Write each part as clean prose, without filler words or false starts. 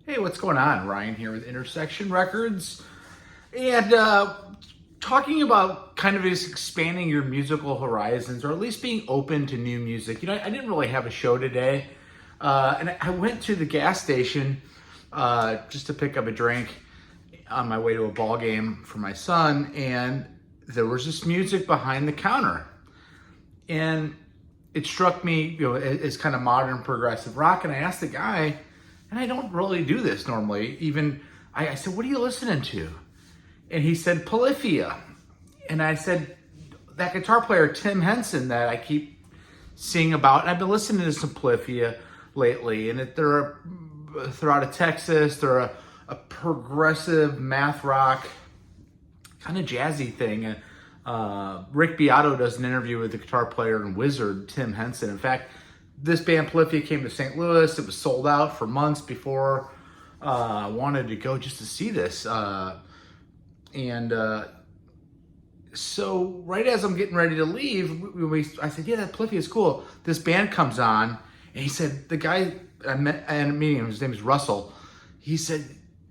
Hey, what's going on? Ryan here with Intersection Records. And talking about kind of just expanding your musical horizons or at least being open to new music. I didn't really have a show today. And I went to the gas station just to pick up a drink on my way to a ball game for my son. And there was this music behind the counter. And it struck me, as kind of modern progressive rock. And I asked the guy, and I don't really do this normally. I said, "What are you listening to?" And he said, "Polyphia." And I said, "That guitar player, Tim Henson, that I keep seeing about." And I've been listening to some Polyphia lately. And they're out of Texas. They're a progressive math rock, kind of jazzy thing. Rick Beato does an interview with the guitar player and wizard, Tim Henson. In fact, this band Polyphia came to St. Louis. It was sold out for months before I wanted to go just to see this. So right as I'm getting ready to leave, I said, "Yeah, that Polyphia is cool." This band comes on, and he said, the guy I met at a meeting, his name is Russell. He said,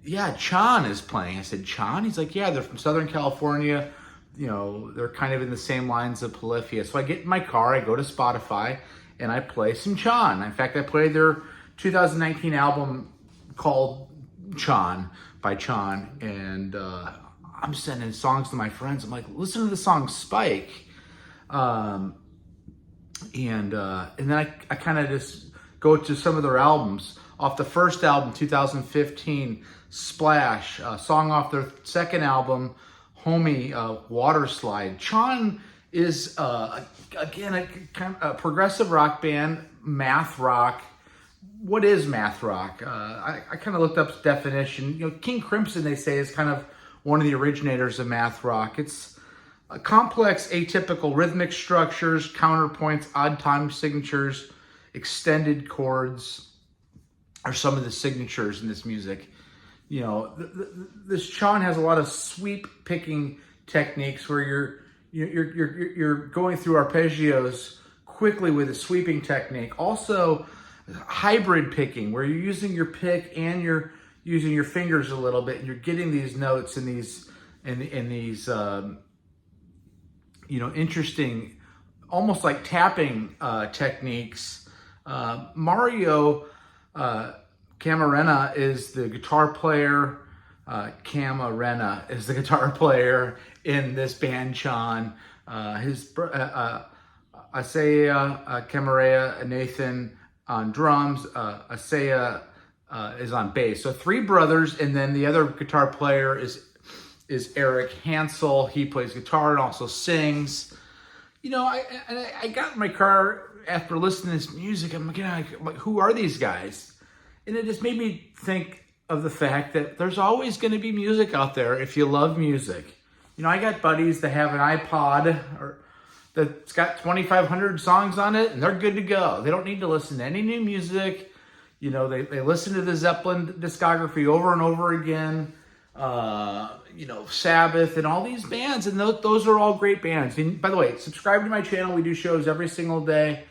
"Yeah, Chon is playing." I said, "Chon?" He's like, "Yeah, they're from Southern California. They're kind of in the same lines of Polyphia." So I get in my car, I go to Spotify, and I play some Chon. In fact, I played their 2019 album called Chon by Chon, and I'm sending songs to my friends. I'm like, "Listen to the song Spike," and then I kind of just go to some of their albums. Off the first album, 2015, Splash, a song off their second album, Homie, Water Slide. Chon is, again, a progressive rock band, math rock. What is math rock? I kind of looked up the definition. King Crimson, they say, is kind of one of the originators of math rock. It's a complex, atypical rhythmic structures, counterpoints, odd time signatures, extended chords are some of the signatures in this music. This Chon has a lot of sweep picking techniques where you're going through arpeggios quickly with a sweeping technique. Also, hybrid picking, where you're using your pick and you're using your fingers a little bit, and you're getting these notes and these interesting, almost like tapping techniques. Mario Camarena is the guitar player. Camarena is the guitar player in this band, Chon. Isaiah Camarena, Nathan on drums. Isaiah is on bass. So three brothers, and then the other guitar player is Eric Hansel. He plays guitar and also sings. I got in my car after listening to this music. I'm like, who are these guys? And it just made me think of the fact that there's always going to be music out there if you love music. I got buddies that have an iPod that's got 2,500 songs on it, and they're good to go. They don't need to listen to any new music. They listen to the Zeppelin discography over and over again. Sabbath and all these bands, and those are all great bands. And by the way, subscribe to my channel. We do shows every single day.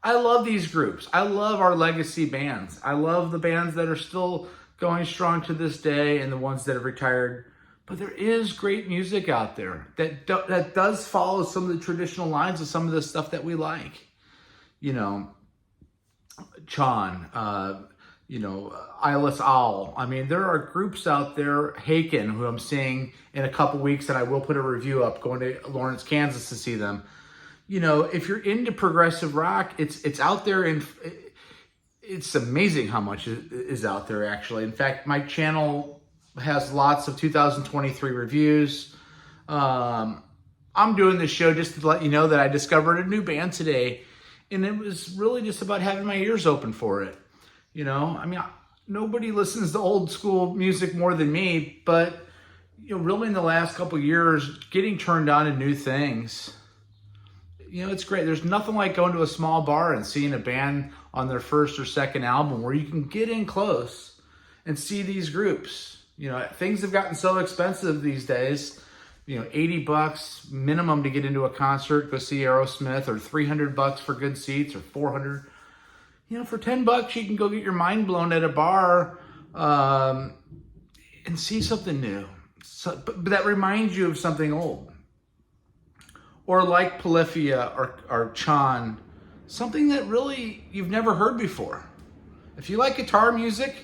I love these groups. I love our legacy bands. I love the bands that are still going strong to this day and the ones that have retired. But there is great music out there that does follow some of the traditional lines of some of the stuff that we like. Chon, Eyeless Owl. I mean, there are groups out there, Haken, who I'm seeing in a couple weeks, and I will put a review up, going to Lawrence, Kansas to see them. If you're into progressive rock, it's out there, and it's amazing how much is out there, actually. In fact, my channel has lots of 2023 reviews. I'm doing this show just to let you know that I discovered a new band today, and it was really just about having my ears open for it. Nobody listens to old school music more than me, but really in the last couple of years, getting turned on to new things, it's great. There's nothing like going to a small bar and seeing a band on their first or second album where you can get in close and see these groups. Things have gotten so expensive these days. $80 minimum to get into a concert, go see Aerosmith, or $300 for good seats, or $400. For $10 you can go get your mind blown at a bar and see something new, but that reminds you of something old. Or like Polyphia or Chon, something that really you've never heard before. If you like guitar music,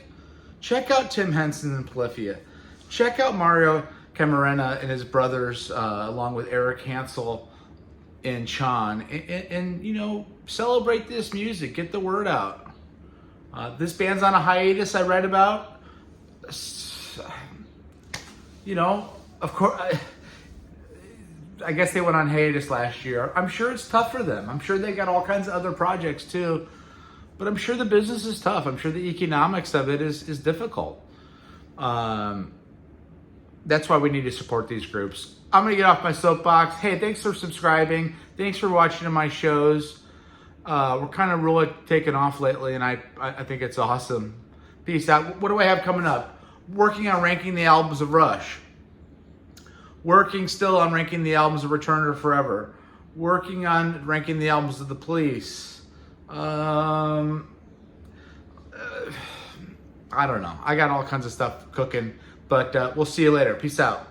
check out Tim Henson and Polyphia. Check out Mario Camarena and his brothers, along with Eric Hansel and Chon, and you know, celebrate this music. Get the word out. This band's on a hiatus I read about. You know, of course, I guess they went on hiatus last year. I'm sure it's tough for them. I'm sure they got all kinds of other projects too. But I'm sure the business is tough. I'm sure the economics of it is difficult. That's why we need to support these groups. I'm going to get off my soapbox. Hey, thanks for subscribing. Thanks for watching my shows. We're kind of really taking off lately, and I think it's awesome. Peace out. What do I have coming up? Working on ranking the albums of Rush. Working still on ranking the albums of Return to Forever. Working on ranking the albums of The Police. I don't know. I got all kinds of stuff cooking, but we'll see you later. Peace out.